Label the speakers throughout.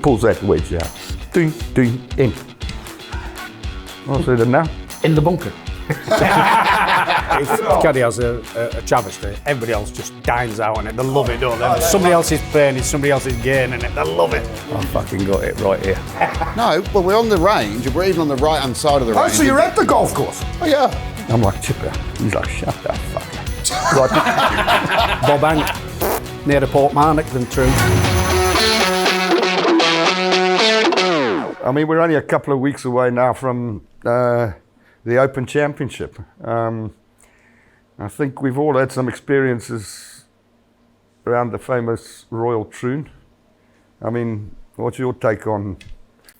Speaker 1: Pulls that wedge out. Ding, ding, in. What's it now?
Speaker 2: In the bunker. If Caddy has a travesty, everybody else just dines out on it. They love it, don't they? Somebody else is playing it, somebody else is gaining it. They love it.
Speaker 1: I fucking got it right here.
Speaker 3: No, well, we're on the range, and we're even on the right-hand side of the range.
Speaker 1: Oh, so you're at the golf course?
Speaker 3: Oh, yeah.
Speaker 1: I'm like, Chipper. He's like, shut the fuck up.
Speaker 2: Bob Hank, near the Portmarnock than Troon.
Speaker 1: I mean, we're only a couple of weeks away now from the Open Championship. I think we've all had some experiences around the famous Royal Troon. I mean, what's your take on?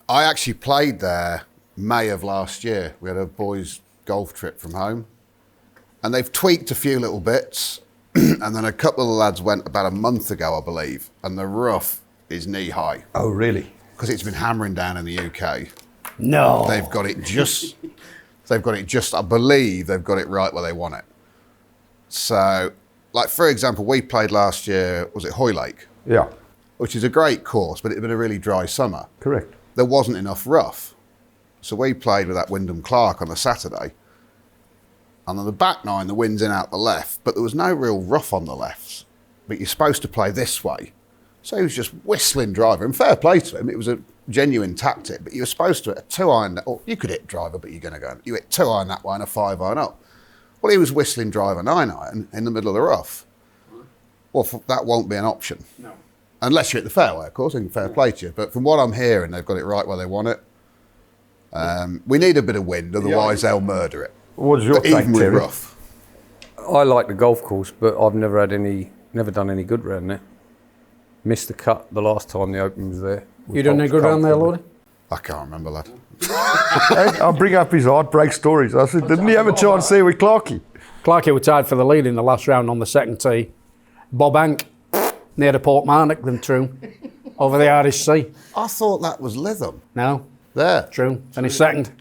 Speaker 3: I actually played there May of last year. We had a boys' golf trip from home, and they've tweaked a few little bits. And then a couple of the lads went about a month ago, I believe, and the rough is knee high.
Speaker 1: Oh, really?
Speaker 3: Because it's been hammering down in the UK.
Speaker 2: No.
Speaker 3: They've got it just, I believe they've got it right where they want it. So, like, for example, we played last year, was it Hoylake?
Speaker 1: Yeah.
Speaker 3: Which is a great course, but it had been a really dry summer.
Speaker 1: Correct.
Speaker 3: There wasn't enough rough. So we played with that Wyndham Clark on the Saturday. And on the back nine, the wind's in out the left, but there was no real rough on the lefts. But you're supposed to play this way. So he was just whistling driver, and fair play to him, it was a genuine tactic, but you were supposed to hit a 2-iron, or you could hit driver, but you're going to go, you hit 2-iron that way and a 5-iron up. Well, he was whistling driver 9-iron in the middle of the rough. Well, that won't be an option.
Speaker 2: No.
Speaker 3: Unless you're at the fairway, of course, and fair play to you. But from what I'm hearing, they've got it right where they want it. We need a bit of wind, otherwise they'll murder it.
Speaker 1: What's your
Speaker 3: But even
Speaker 1: take,
Speaker 3: with
Speaker 1: Terry?
Speaker 3: rough.
Speaker 4: I like the golf course, but I've never done any good round there. Missed the cut the last time the Open was there.
Speaker 2: You done any good round there, Lordy?
Speaker 3: I can't remember, lad.
Speaker 1: I'll bring up his heartbreak stories. I said, didn't he have a chance there with Clarkie?
Speaker 2: Clarkie were tied for the lead in the last round on the second tee. Bob Hank, near the Portmarnock than Troon, over the Irish Sea.
Speaker 3: I thought that was Lytham.
Speaker 2: No,
Speaker 3: There.
Speaker 2: Troon, and he's second.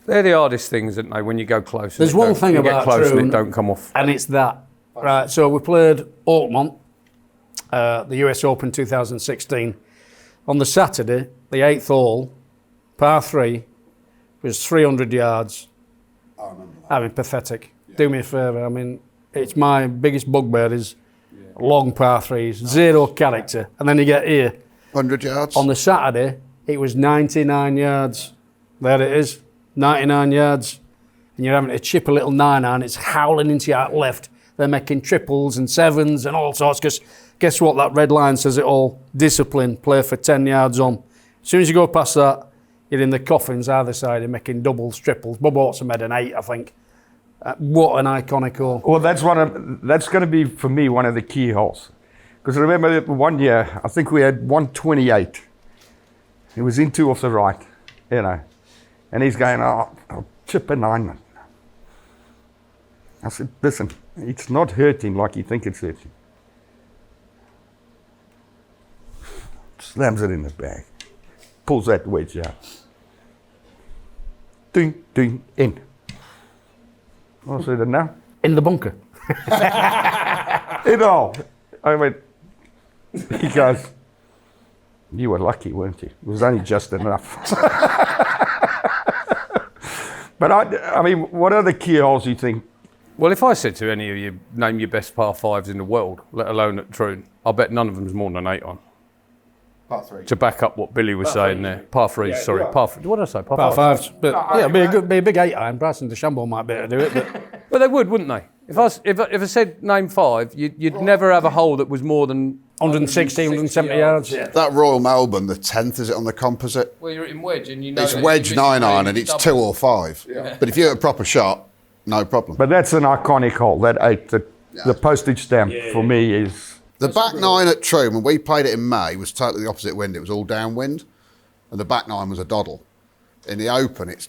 Speaker 4: They're the hardest things, aren't they, when you go close?
Speaker 2: There's one thing
Speaker 4: you get
Speaker 2: about
Speaker 4: close
Speaker 2: Troon,
Speaker 4: and it don't come off.
Speaker 2: and it's that. Right, so we played Oakmont, the US Open 2016. On the Saturday, the 8th hole, par 3, was 300 yards.
Speaker 3: I remember that.
Speaker 2: I mean, pathetic. Yeah. Do me a favour. I mean, it's my biggest bugbear is long par 3s, zero character. And then you get here.
Speaker 3: 100 yards?
Speaker 2: On the Saturday, it was 99 yards. There it is, 99 yards. And you're having to chip a little 9-iron, it's howling into your left. They're making triples and 7s and all sorts, because guess what, that red line says it all, discipline, play for 10 yards on. As soon as you go past that, you're in the coffins either side, you're making doubles, triples. Bob Watson made an 8, I think. What an iconic hole.
Speaker 1: Well, that's going to be, for me, one of the key holes. Because I remember that one year, I think we had 128. It was in 2 off the right, you know. And he's going, I'll chip a 9. I said, listen, it's not hurting like you think it's hurting. Slams it in the bag. Pulls that wedge out. Ding, ding, in. What's it now?
Speaker 2: In the bunker.
Speaker 1: In all. I went, he goes, you were lucky, weren't you? It was only just enough. But I mean, what are the key holes you think?
Speaker 4: Well, if I said to any of you, name your best par 5s in the world, let alone at Troon, I bet none of them's more than an 8 on.
Speaker 3: Par 3.
Speaker 4: To back up what Billy was saying there. Par 3s, sorry. Par 3. What did I say? Par
Speaker 2: Par
Speaker 4: 5s.
Speaker 2: 5s. But yeah, be a big 8-iron. Bryson DeChambeau might be able to do it. But
Speaker 4: Well, they would, wouldn't they? If I said name 5, you'd never have a hole that was more than
Speaker 2: 160, 170 yards. Yeah.
Speaker 3: That Royal Melbourne, the 10th, is it on the composite?
Speaker 4: Well, you're in wedge and you know
Speaker 3: It's wedge 9-iron and it's 2 or 5.
Speaker 4: Yeah.
Speaker 3: But if you hit a proper shot, no problem.
Speaker 1: But that's an iconic hole, that 8. The postage stamp for me is...
Speaker 3: The back 9 at Troon, when we played it in May, was totally the opposite wind. It was all downwind, and the back 9 was a doddle. In the Open, it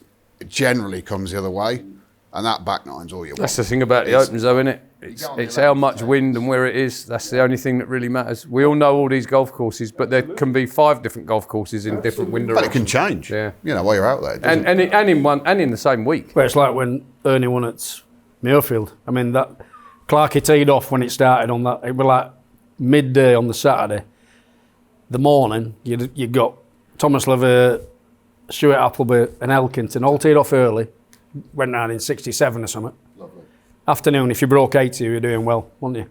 Speaker 3: generally comes the other way, and that back 9's all you want.
Speaker 4: That's the thing about the Opens, though, isn't it? It's how much wind and where it is. That's the only thing that really matters. We all know all these golf courses, but there can be 5 different golf courses in different wind
Speaker 3: But
Speaker 4: directions.
Speaker 3: it can change,
Speaker 4: Yeah.
Speaker 3: you know, while you're out there.
Speaker 4: And in the same week.
Speaker 2: But it's like when Ernie won at Muirfield. I mean, that Clarkie teed off when it started on that. It was like midday on the Saturday. The morning, you got Thomas Lever, Stuart Appleby and Elkington all teed off early. Went round in 67 or something.
Speaker 3: Lovely.
Speaker 2: Afternoon, if you broke 80, you were doing well, weren't you?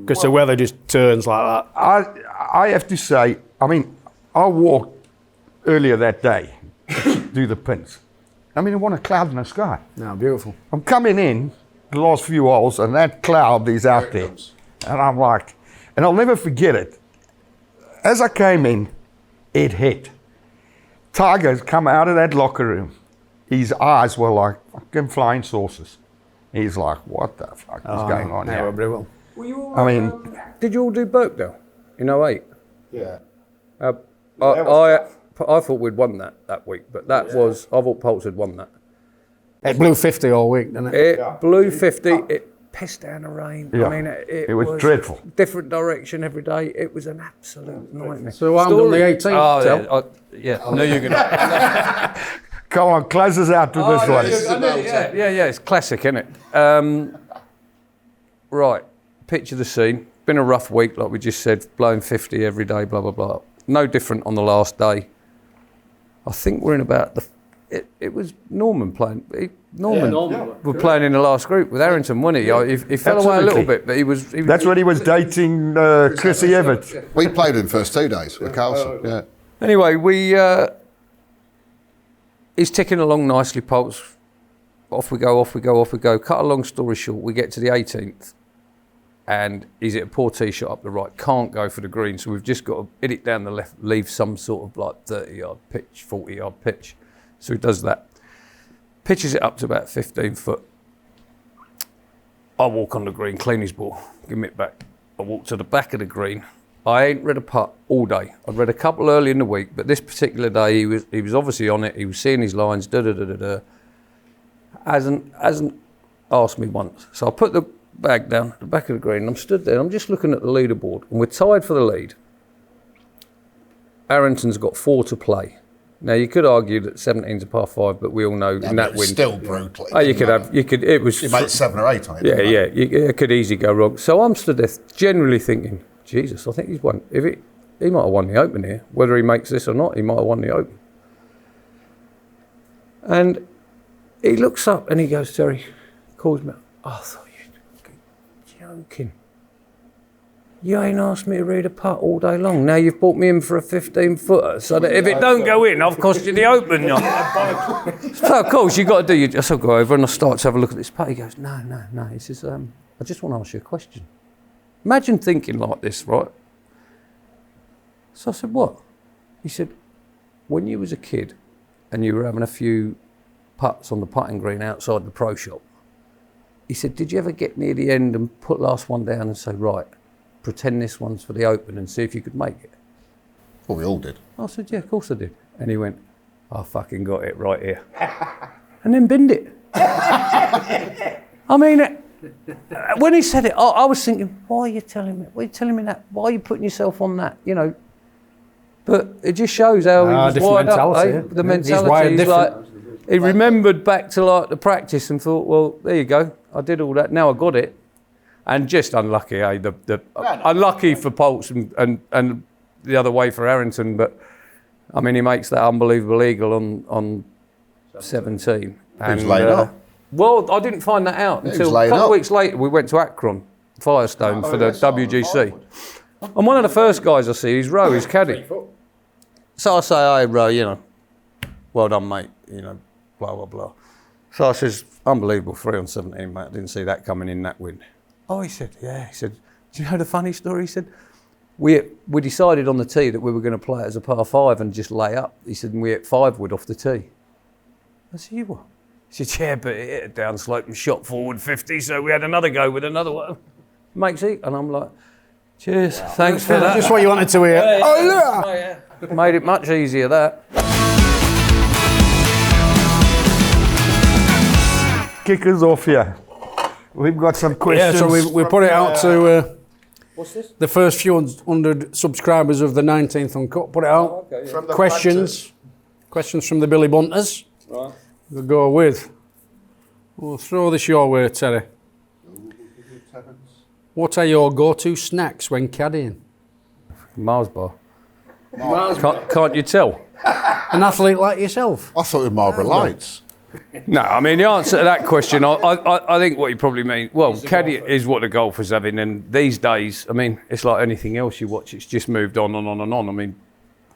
Speaker 2: Because the weather just turns like that.
Speaker 1: I have to say, I mean, I walked earlier that day to do the pins. I mean, it wasn't a cloud in the sky.
Speaker 2: No, beautiful.
Speaker 1: I'm coming in the last few holes, and that cloud is out there. And I'm like, and I'll never forget it. As I came in, it hit. Tiger's come out of that locker room. His eyes were like fucking flying saucers. He's like, what the fuck is going on here?
Speaker 2: Brilliant.
Speaker 4: Were you all,
Speaker 1: I mean,
Speaker 4: did you all do Birkdale in 08?
Speaker 3: Yeah.
Speaker 4: I thought we'd won that week, but I thought Poulter had won that.
Speaker 2: It blew 50 all week, didn't it?
Speaker 4: It blew 50. It pissed down the rain.
Speaker 1: Yeah.
Speaker 4: I mean,
Speaker 1: it was dreadful.
Speaker 4: Different direction every day. It was an absolute nightmare.
Speaker 2: So what happened on the 18th?
Speaker 4: Oh, yeah. I knew you were going to.
Speaker 1: come on, close us out with this one.
Speaker 4: Yeah, it's classic, isn't it? Right, picture the scene. Been a rough week, like we just said, blowing 50 every day, blah, blah, blah. No different on the last day. I think we're in about it was Norman playing. Norman were playing in the last group with Arrington, wasn't he? He fell away a little bit, but he was
Speaker 1: That's when he was dating Chrissy Evans.
Speaker 3: We played in the first 2 days with Carlson. Yeah.
Speaker 4: Anyway, he's ticking along nicely, Pulse. Off we go. Cut a long story short, we get to the 18th, and he's at a poor tee shot up the right. Can't go for the green, so we've just got to hit it down the left, leave some sort of like 30-yard pitch, 40-yard pitch. So he does that. Pitches it up to about 15 foot. I walk on the green, clean his ball, give me it back. I walk to the back of the green. I ain't read a putt all day. I'd read a couple early in the week, but this particular day he was obviously on it. He was seeing his lines. Hasn't asked me once. So I put the bag down at the back of the green. And I'm stood there. And I'm just looking at the leaderboard, and we're tied for the lead. Arrington's got 4 to play. Now you could argue that 17's a par 5, but we all know in that win.
Speaker 3: Still brutal.
Speaker 4: Oh, it was.
Speaker 3: You made 7 or 8 on it.
Speaker 4: It could easily go wrong. So I'm stood there generally thinking, Jesus, I think he's won. He might have won the Open here. Whether he makes this or not, he might have won the Open. And he looks up and he goes, Terry, calls me up. Oh, I thought you're joking. You ain't asked me to read a putt all day long. Now you've brought me in for a 15-footer, so that if it don't go in, I've cost you the Open. So of course you got to do your. So I go over and I start to have a look at this putt. He goes, no. He says, I just want to ask you a question. Imagine thinking like this, right? So I said, what? He said, when you was a kid and you were having a few putts on the putting green outside the pro shop, he said, did you ever get near the end and put last one down and say, right, pretend this one's for the Open and see if you could make it?
Speaker 3: Well, we all did.
Speaker 4: I said, yeah, of course I did. And he went, I fucking got it right here. And then binned it. I mean, when he said it, I was thinking, why are you telling me? Why are you telling me that? Why are you putting yourself on that? You know. But it just shows how he was wired up. The mentality. He's like, he remembered back to like the practice and thought, well, there you go. I did all that. Now I got it. And just unlucky, unlucky for Poulter and the other way for Arrington. But I mean, he makes that unbelievable eagle on 17.
Speaker 3: Who's laid up?
Speaker 4: Well, I didn't find that out until a couple of weeks later. We went to Akron, Firestone for the WGC. And one of the first guys I see is Rowe, his caddy. So I say, hey, Rowe, you know, well done, mate, you know, blah, blah, blah. So I says, unbelievable, 3 on 17, mate. I didn't see that coming in that wind. Oh, he said, yeah. He said, do you know the funny story? He said, we decided on the tee that we were going to play it as a par 5 and just lay up. He said, and we hit 5 wood off the tee. I said, you what? He said, yeah, but it hit a downslope and shot forward 50, so we had another go with another one. Makes it, and I'm like, cheers, thanks for that.
Speaker 2: Just what you wanted to hear.
Speaker 4: Yeah. Made it much easier, that.
Speaker 1: Kick us off here. We've got some questions.
Speaker 2: Yeah, so we put it out to
Speaker 4: What's this?
Speaker 2: the first few 100 subscribers of the 19th Uncut. Put it out.
Speaker 4: Okay, yeah.
Speaker 3: From the
Speaker 2: Questions from the Billy Bunters.
Speaker 4: Right.
Speaker 2: We'll go with. We'll throw this your way, Terry. What are your go-to snacks when caddying?
Speaker 4: Mars bar. Can't you tell?
Speaker 2: An athlete like yourself?
Speaker 3: I thought it was Marlboro Lights.
Speaker 4: No, I mean, the answer to that question, I think what you probably mean, well, caddy is what the golfers having, and these days, I mean, it's like anything else you watch, it's just moved on and on and on. I mean,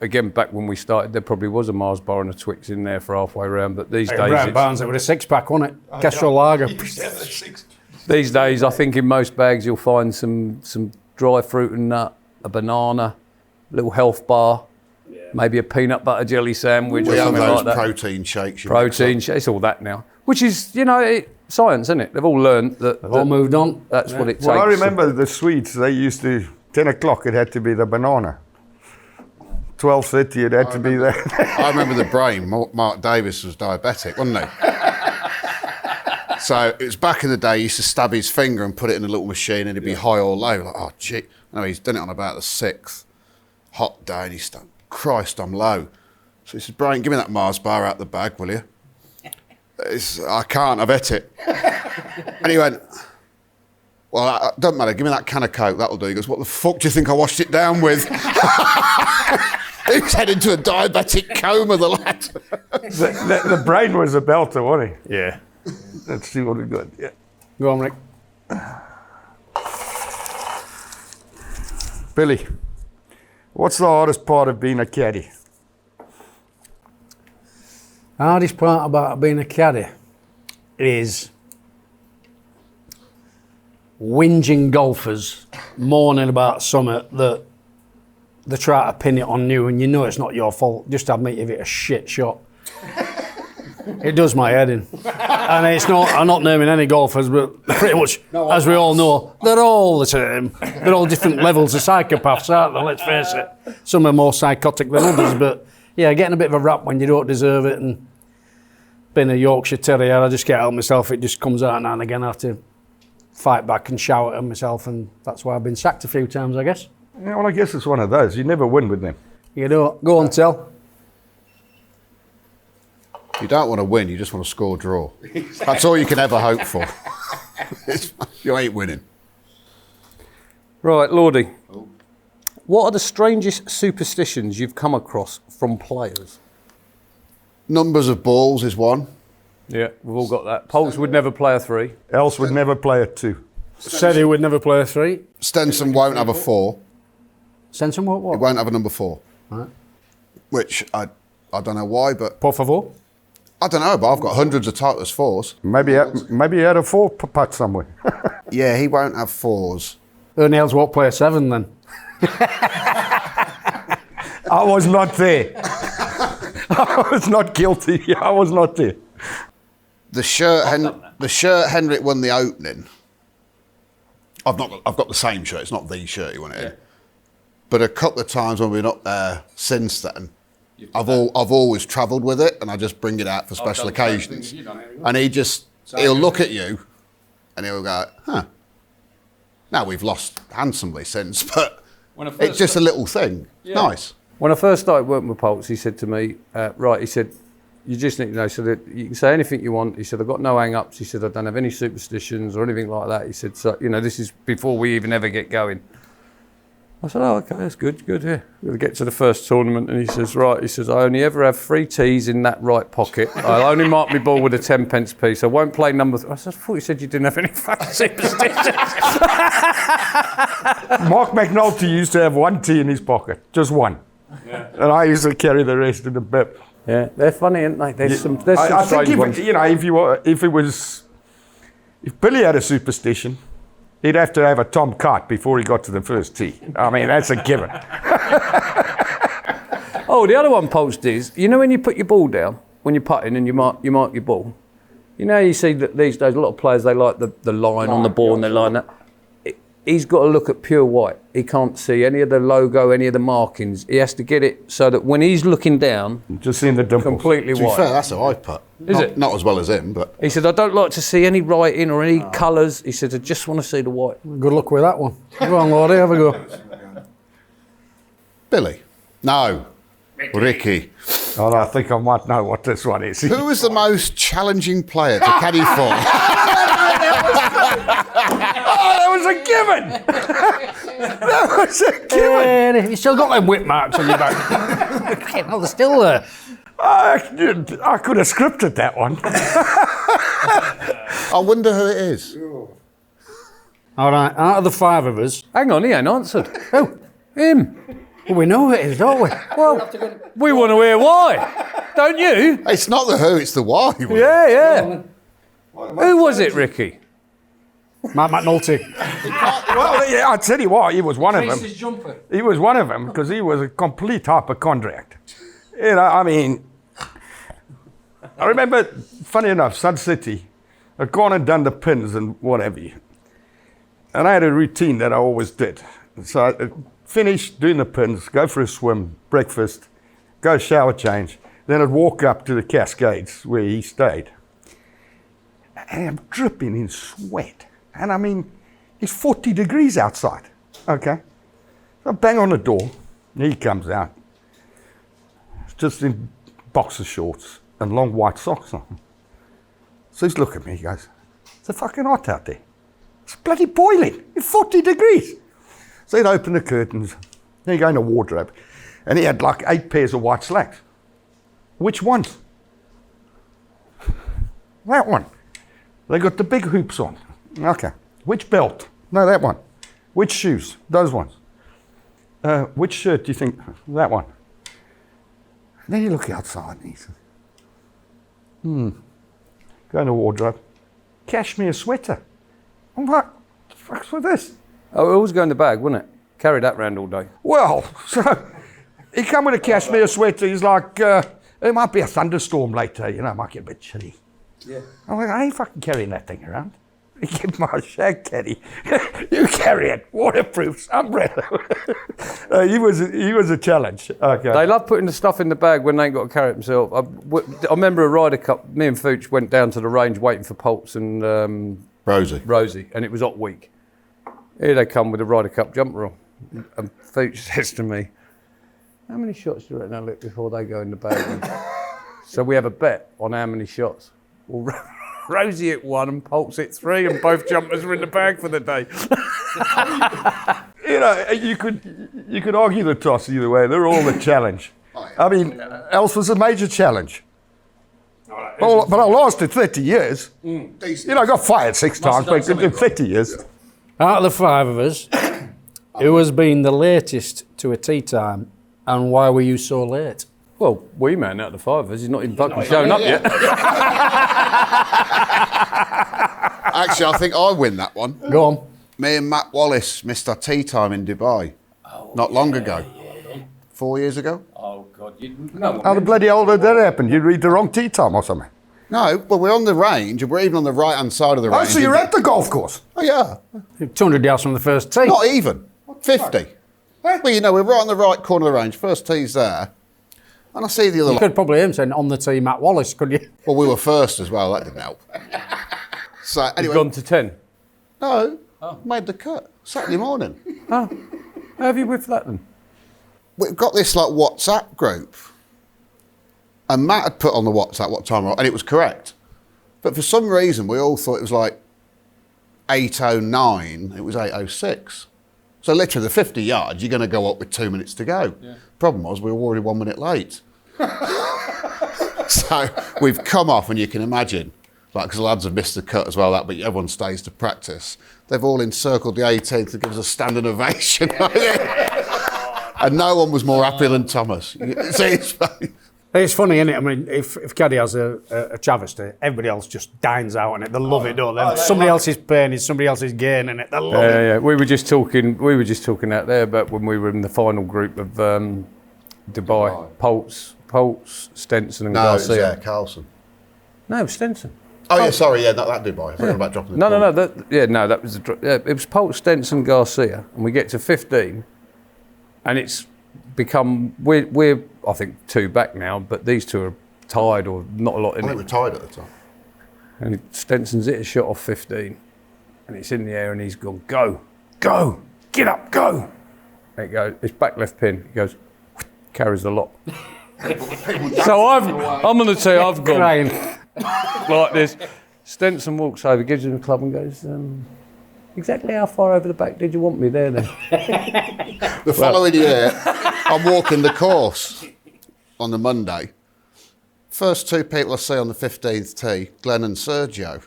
Speaker 4: again, back when we started, there probably was a Mars bar and a Twix in there for halfway around, but these days...
Speaker 2: Brown Barnes, it was a 6-pack, wasn't it? Kestrel Lager.
Speaker 4: These days, I think in most bags you'll find some dry fruit and nut, a banana, a little health bar, maybe a peanut butter jelly sandwich
Speaker 3: We
Speaker 4: or
Speaker 3: have
Speaker 4: something
Speaker 3: those
Speaker 4: like that.
Speaker 3: protein shakes.
Speaker 4: Protein shakes, it's all that now. Which is, you know, science, isn't it? They've all learned that...
Speaker 2: They've all moved on.
Speaker 4: That's what it takes.
Speaker 1: Well, I remember the Swedes, they used to, 10 o'clock it had to be the banana. 12:30 it had to be there.
Speaker 3: I remember the brain. Mark Davis was diabetic, wasn't he? So it was back in the day, he used to stab his finger and put it in a little machine and it'd be high or low. Like, oh, gee. No, he's done it on about the 6th hot day and he's done, Christ, I'm low. So he said, Brian, give me that Mars bar out the bag, will you? I can't, I've hit it. And he went, well, it doesn't matter, give me that can of Coke, that'll do. He goes, what the fuck do you think I washed it down with? He's heading to a diabetic coma, the lad.
Speaker 1: the brain was a belter, wasn't he?
Speaker 4: Yeah.
Speaker 1: Let's see what we got. Yeah.
Speaker 2: Go on, Rick.
Speaker 1: Billy, what's the hardest part of being a caddy?
Speaker 2: The hardest part about being a caddy is whinging golfers moaning about something that they try to pin it on you and you know it's not your fault. Just admit you've hit a shit shot. It does my head in. And it's not, I'm not naming any golfers, but pretty much, as we all know, they're all the same. They're all different levels of psychopaths, aren't they? Let's face it. Some are more psychotic than others, but yeah, getting a bit of a rap when you don't deserve it. And being a Yorkshire Terrier, I just can't help myself. It just comes out now and again. I have to fight back and shout at myself, and that's why I've been sacked a few times, I guess.
Speaker 1: Yeah, well, I guess it's one of those. You never win with them.
Speaker 2: You don't. Go on, tell.
Speaker 3: You don't want to win, you just want to score draw. That's all you can ever hope for. You ain't winning.
Speaker 4: Right, Lordy. What are the strangest superstitions you've come across from players?
Speaker 3: Numbers of balls is one.
Speaker 4: Yeah, we've all got that. Poulter would never play a 3.
Speaker 1: Else would never play a 2.
Speaker 2: Said he would never play a 3.
Speaker 3: Stenson won't have a 4.
Speaker 2: Stenson
Speaker 3: He
Speaker 2: what?
Speaker 3: won't have a number 4.
Speaker 2: Right.
Speaker 3: Which I don't know why, but
Speaker 2: Por favor.
Speaker 3: I don't know, but I've got hundreds of Titleist 4s.
Speaker 1: Maybe he had a 4 putt somewhere.
Speaker 3: Yeah, he won't have 4s.
Speaker 2: Ernie won't play a 7 then.
Speaker 1: I was not there. I was not guilty. I was not there.
Speaker 3: The shirt Henrik won the opening. I've got the same shirt. It's not the shirt he won it in. But a couple of times when we're not there since then, I've always travelled with it, and I just bring it out for special occasions. And he'll look at you, and he'll go, huh. Now we've lost handsomely since, but it's just a little thing. Yeah. Nice.
Speaker 4: When I first started working with Poulter, he said to me, he said, you just need to know, so that you can say anything you want. He said, I've got no hang-ups. He said, I don't have any superstitions or anything like that. He said, so, this is before we even ever get going. I said, oh, okay, that's good, yeah. We'll get to the first tournament, and he says, right, I only ever have 3 tees in that right pocket. I'll only mark my ball with a 10-pence piece. I won't play number 3. I said, I thought you said you didn't have any fucking superstitions.
Speaker 1: Mark McNulty used to have 1 tee in his pocket, just 1. Yeah. And I used to carry the rest in the bib.
Speaker 4: Yeah, they're funny, aren't they? There's some
Speaker 1: I
Speaker 4: strange
Speaker 1: think
Speaker 4: ones.
Speaker 1: If Billy had a superstition, he'd have to have a Tom Kite before he got to the first tee. I mean, that's a given.
Speaker 4: Oh, the other one Poulter is, when you put your ball down, when you're putting and you mark your ball, you see that these days a lot of players, they like the line on the ball and they line that. He's got to look at pure white. He can't see any of the logo, any of the markings. He has to get it so that when he's looking down,
Speaker 1: just seeing the dimples.
Speaker 4: Completely
Speaker 3: to
Speaker 4: white.
Speaker 3: To be fair, that's how I put.
Speaker 4: Is it?
Speaker 3: Not as well as him, but...
Speaker 4: He said, I don't like to see any writing or any colours. He said, I just want to see the white.
Speaker 2: Good luck with that one. Go on, Lordy, have a go.
Speaker 3: Billy? No. Ricky.
Speaker 1: Oh, no, I think I might know what this one is.
Speaker 3: Who was the most challenging player to caddy for?
Speaker 1: Oh, was a given. That was a given.
Speaker 2: You still got them whip marks on your back. No, they're still there.
Speaker 1: I could have scripted that one.
Speaker 3: I wonder who it is.
Speaker 2: All right, out of the 5 of us.
Speaker 4: Hang on, he ain't answered.
Speaker 2: Oh,
Speaker 4: Him.
Speaker 2: well, we know who it is, don't we?
Speaker 4: Well, we want to hear why. Don't you?
Speaker 3: It's not the who, it's the why.
Speaker 4: Yeah. Who was it, Ricky?
Speaker 2: Matt McNulty.
Speaker 1: Well, yeah, I'll tell you what, he was one of them.
Speaker 2: jumper.
Speaker 1: He was one of them because he was a complete hypochondriac. You know, I mean, I remember, funny enough, Sun City, I'd gone and done the pins and whatever. And I had a routine that I always did. So I'd finish doing the pins, go for a swim, breakfast, go shower change. Then I'd walk up to the Cascades where he stayed. And I'm dripping in sweat. And I mean, it's 40 degrees outside. Okay. So I bang on the door. And he comes out. Just in boxer shorts and long white socks on. So he's looking at me, he goes, it's a fucking hot out there. It's bloody boiling. It's 40 degrees. So he'd open the curtains. Then he'd go in the wardrobe. And he had like 8 pairs of white slacks. Which ones? That one. They got the big hoops on. Okay. Which belt? No, that one. Which shoes? Those ones. Which shirt do you think? That one. And then you look outside and he says, go in the wardrobe. Cashmere sweater. I'm like, what the fuck's with this?
Speaker 4: Oh, it always go in the bag, wouldn't it? Carry that round all day.
Speaker 1: Well, so he come with a cashmere sweater. He's like, it might be a thunderstorm later, you know, it might get a bit chilly. Yeah. I'm like, I ain't fucking carrying that thing around. Give my shag caddy. You carry it. Waterproofs, umbrella. He was a challenge. Okay.
Speaker 4: They love putting the stuff in the bag when they ain't got to carry it themselves. I remember a Ryder Cup, me and Fooch went down to the range waiting for Poulter and Rosie, and it was hot week. Here they come with a Ryder Cup jumper on. And Fooch says to me, how many shots do you reckon they'll look before they go in the bag? So we have a bet on how many shots. Well, Rosie hit 1 and Poulter hit 3 and both jumpers were in the bag for the day.
Speaker 1: You know, you could argue the toss either way. They're all a challenge. I mean, else was a major challenge. But I lasted 30 years. You know, I got fired 6 times, but in 30 years.
Speaker 2: Out of the 5 of us, who has been the latest to a tea time and why were you so late?
Speaker 4: Well, wee man out of the 5 of us, he's not even fucking shown up yet.
Speaker 3: Actually, I think I win that one.
Speaker 2: Go on.
Speaker 3: Me and Matt Wallace missed our tea time in Dubai not long ago. 4 years ago?
Speaker 4: Oh, God. No.
Speaker 1: How the bloody hell did that happen? You read the wrong tea time or something?
Speaker 3: No, well, we're on the range, and we're even on the right-hand side of the range.
Speaker 1: Oh, so you're at the golf course?
Speaker 3: Oh, yeah.
Speaker 2: 200 yards from the first tee.
Speaker 3: Not even. 50. Well, you know, we're right on the right corner of the range. First tee's there. And I see the other...
Speaker 2: You could probably aim saying on the tee Matt Wallace, couldn't you?
Speaker 3: Well, we were first as well. That didn't help. So, anyway...
Speaker 4: You've gone to 10?
Speaker 3: No. Made the cut. Saturday morning.
Speaker 4: Oh. How have you whiffed that then?
Speaker 3: We've got this, like, WhatsApp group. And Matt had put on the WhatsApp what time, and it was correct. But for some reason, we all thought it was like 8:09. It was 8:06. So literally, the 50 yards, you're going to go up with 2 minutes to go. Yeah. Problem was, we were already 1 minute late. So we've come off, and you can imagine, like, because the lads have missed the cut as well, but everyone stays to practice. They've all encircled the 18th to give us a standing ovation. And no one was more happy than Thomas. You can see his face.
Speaker 2: It's funny, isn't it? I mean, if Caddy has a travesty, everybody else just dines out on it. They love it, don't they? Somebody else's pain is somebody else's gain, and they love it.
Speaker 4: Yeah. We were just talking out there about when we were in the final group of Dubai. Poulter, Stenson, and Garcia.
Speaker 3: Carlson.
Speaker 4: No, Stenson.
Speaker 3: Oh, yeah, sorry, not that Dubai. I thought about dropping the
Speaker 4: No. That was it was Poulter, Stenson, Garcia, and we get to 15, and it's become we're I think 2 back now, but these 2 are tied or not a lot in it.
Speaker 3: I think we're tied at the time.
Speaker 4: And Stenson's hit a shot off 15, and it's in the air, and he's gone, go, get up, go. And it goes, it's back left pin. It goes, carries the lot. So I'm on the tee. I've gone like this. Stenson walks over, gives him the club, and goes, Exactly how far over the back did you want me there then?
Speaker 3: The following year, I'm walking the course on the Monday. First two people I see on the 15th tee, Glenn and Sergio.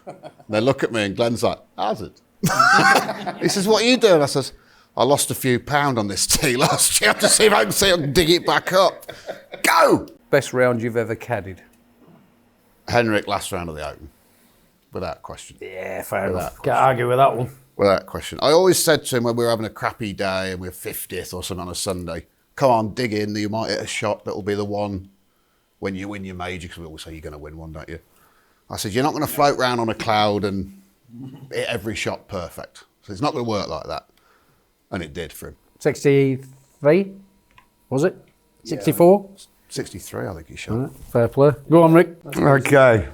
Speaker 3: They look at me and Glenn's like, how's it? He says, what are you doing? I says, I lost a few pound on this tee last year. I have to see if I can dig it back up. Go!
Speaker 4: Best round you've ever caddied?
Speaker 3: Henrik, last round of the Open. Without question.
Speaker 2: Yeah, fair enough. Can't argue with that one.
Speaker 3: Without question. I always said to him when we were having a crappy day and we were 50th or something on a Sunday, come on, dig in, you might hit a shot that'll be the one when you win your major, because we always say you're going to win one, don't you? I said, you're not going to float around on a cloud and hit every shot perfect. So it's not going to work like that. And it did for him.
Speaker 2: 63, was it? 64?
Speaker 3: 63, I think he shot.
Speaker 2: Right, fair play. Go on, Rick.
Speaker 1: Okay.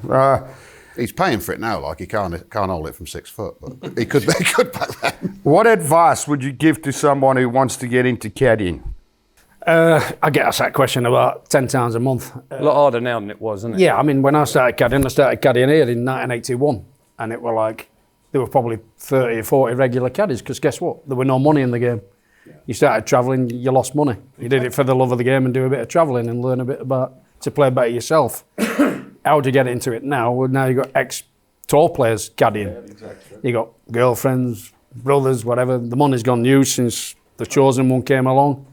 Speaker 3: He's paying for it now, like he can't hold it from 6 foot, but he could back then.
Speaker 1: What advice would you give to someone who wants to get into caddying?
Speaker 2: I get asked that question about 10 times a month.
Speaker 4: A lot harder now than it was, isn't it?
Speaker 2: Yeah, I mean, when I started caddying here in 1981, and it were like, there were probably 30 or 40 regular caddies, because guess what? There were no money in the game. You started travelling, you lost money. You did it for the love of the game and do a bit of travelling and learn a bit about, to play better yourself. How do you get into it now? Well, now you've got ex-tour players caddying. Yeah, exactly. You got girlfriends, brothers, whatever. The money's gone new since the chosen one came along.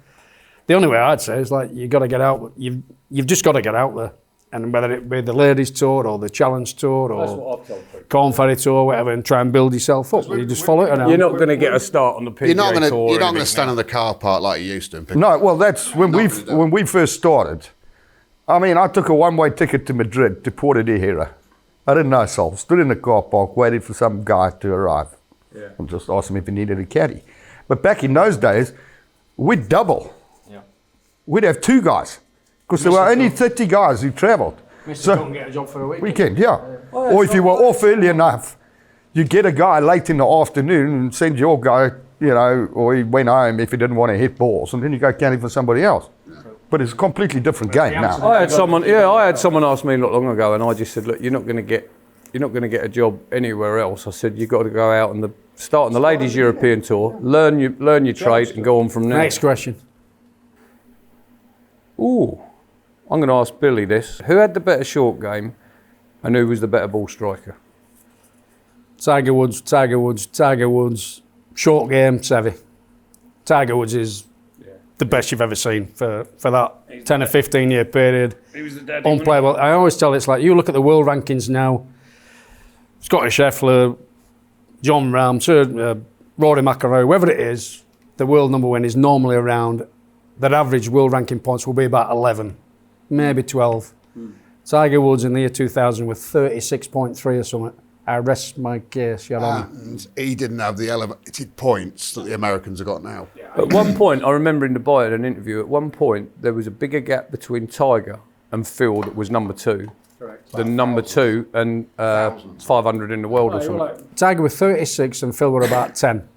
Speaker 2: The only way I'd say is like, you've got to get out. You've just got to get out there. And whether it be the ladies tour or the challenge tour or Corn Ferry tour, whatever, and try and build yourself up. You just follow it around.
Speaker 4: You're not going to get a start on the PGA tour.
Speaker 3: You're not going to stand in the car park like you used to.
Speaker 1: No, well, that's when we first started. I mean, I took a one-way ticket to Madrid, to Puerto de Hera. I didn't know so. Stood in the car park, waited for some guy to arrive. Yeah. And just asked him if he needed a caddy. But back in those days, we'd double. Yeah. We'd have two guys. Because there were only 30 guys who travelled.
Speaker 2: So couldn't get a job for a
Speaker 1: weekend, yeah. Or if you were off early enough, you get a guy late in the afternoon and send your guy, you know, or he went home if he didn't want to hit balls, and then you go caddy for somebody else. But it's a completely different game now.
Speaker 4: I had someone ask me not long ago, and I just said, look, you're not going to get a job anywhere else. I said, you've got to go out and start on the Ladies European Tour, learn your trade, and go on from there.
Speaker 2: Next question.
Speaker 4: Ooh, I'm going to ask Billy this. Who had the better short game, and who was the better ball striker?
Speaker 2: Tiger Woods. Short game, Sevy. Tiger Woods is the best you've ever seen for that 10 or 15 year period.
Speaker 4: He was the daddy.
Speaker 2: Unplayable. I always tell it's like, you look at the world rankings now, Scotty Scheffler, John Rahm, Rory McIlroy, whoever it is, the world number one is normally around, their average world ranking points will be about 11, maybe 12. Tiger Woods in the year 2000 with 36.3 or something. I rest my case, Your Honour.
Speaker 3: And he didn't have the elevated points that the Americans have got now.
Speaker 4: At one point, I remember in Dubai at an interview, at one point there was a bigger gap between Tiger and Phil that was number two. Correct. Than number two and 500 in the world or something.
Speaker 2: Tiger was 36 and Phil were about 10.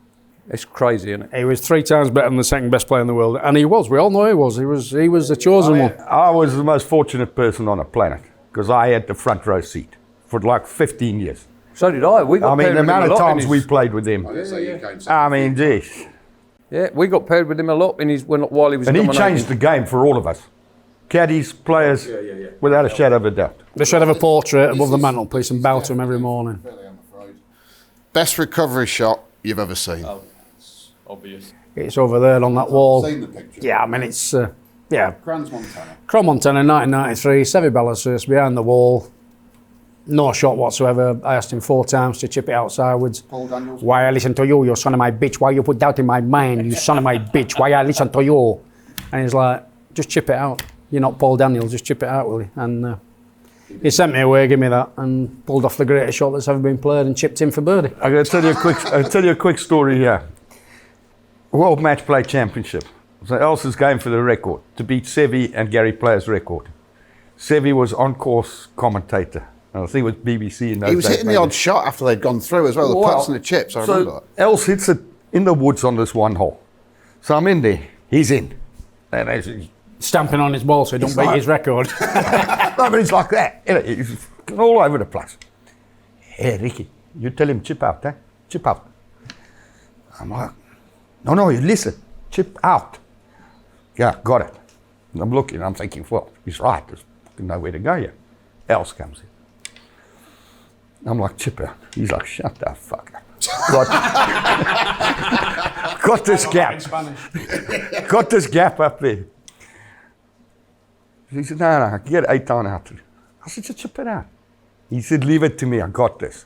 Speaker 4: It's crazy, isn't it?
Speaker 2: He was 3 times better than the second best player in the world. And he was, we all know he was. He was the chosen one.
Speaker 1: I was the most fortunate person on the planet because I had the front row seat for like 15 years.
Speaker 4: So did I.
Speaker 1: The amount of times we played with him. I mean, geez.
Speaker 4: Yeah, we got paired with him a lot while he was.
Speaker 1: And he changed the game for all of us. Caddies, players, without a shadow of a doubt.
Speaker 2: They should have a portrait above the mantelpiece and bow to him every morning.
Speaker 3: Best recovery shot you've ever seen?
Speaker 4: Oh, it's obvious.
Speaker 2: It's over there on that wall.
Speaker 3: I've seen the picture.
Speaker 2: Yeah, I mean, it's,
Speaker 3: Crans Montana.
Speaker 2: Crom Montana, 1993, Seve Ballesteros behind the wall. No shot whatsoever. I asked him 4 times to chip it out sideways. Why I listen to you, you son of my bitch? Why you put doubt in my mind, you son of my bitch? Why I listen to you? And he's like, just chip it out. You're not Paul Daniels, just chip it out, will you? And he sent me away, gave me that, and pulled off the greatest shot that's ever been played and chipped in for birdie.
Speaker 1: I'm going to tell you a quick story here. World Match Play Championship. So Elsa's game for the record, to beat Seve and Gary Player's record. Seve was on-course commentator. I think it was BBC in those days.
Speaker 3: He was hitting the odd shot after they'd gone through as well, the putts and the chips, I remember that.
Speaker 1: Els hits it in the woods on this one hole. So I'm in there, he's in. And
Speaker 2: stamping on his ball so he don't beat his record.
Speaker 1: No, but it's like that. He's all over the place. Hey, Ricky, you tell him chip out, eh? Chip out. I'm like, no, you listen, chip out. Yeah, got it. And I'm looking, I'm thinking, well, he's right, there's nowhere to go here. Else comes in. I'm like, chip out. He's like, shut the fuck up. Got this gap. Got this gap up there. He said, no, get 8 iron out. I said, just chip it out. He said, leave it to me, I got this.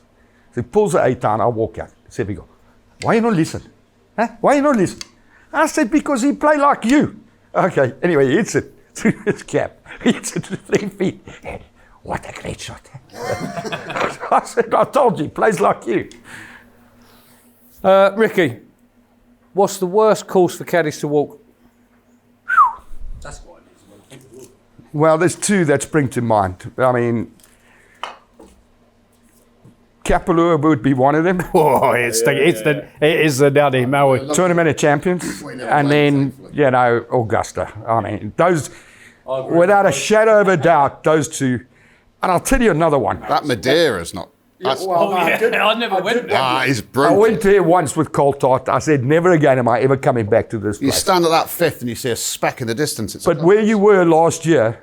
Speaker 1: So he pulls the 8 iron, I walk out. He said, we go, why you not listen? Huh? Why you not listen? I said, because he play like you. Okay, anyway, he hits it through his cap. He hits it to 3 feet. What a great shot. I said, I told you, he plays like you.
Speaker 4: Ricky, what's the worst course for caddies to walk?
Speaker 2: That's what it is.
Speaker 1: Well, there's 2 that spring to mind. I mean, Kapalua would be one of them.
Speaker 2: Oh, it is the daddy, Maui.
Speaker 1: Tournament of Champions. And then, you know, Augusta. I mean, those, without a shadow of a doubt, those 2. And I'll tell you another one.
Speaker 3: That Madeira's not.
Speaker 2: I never went there.
Speaker 3: It's
Speaker 1: I
Speaker 3: brutal.
Speaker 1: went there once with Coulter. I said, never again am I ever coming back to this
Speaker 3: You
Speaker 1: place.
Speaker 3: stand at that 5th and you see a speck in the distance. It's
Speaker 1: But where you were last year,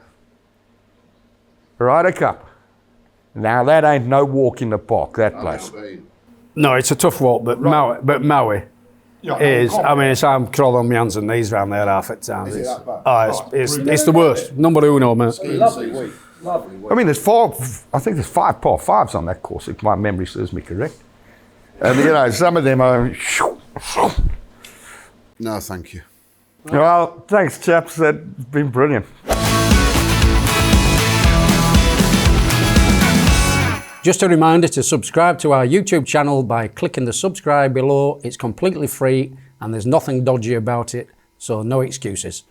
Speaker 1: Ryder Cup, now that ain't no walk in the park, that place.
Speaker 2: No, it's a tough walk, but Maui is, I mean, I'm crawling on my hands and knees around there half at times. It's the worst. Number uno, mate.
Speaker 4: Lovely week.
Speaker 1: I mean, I think there's 5 par 5s on that course, if my memory serves me correct. And, you know, some of them are...
Speaker 3: No, thank you.
Speaker 1: Well, thanks, chaps. That's been brilliant.
Speaker 2: Just a reminder to subscribe to our YouTube channel by clicking the subscribe below. It's completely free and there's nothing dodgy about it, so no excuses.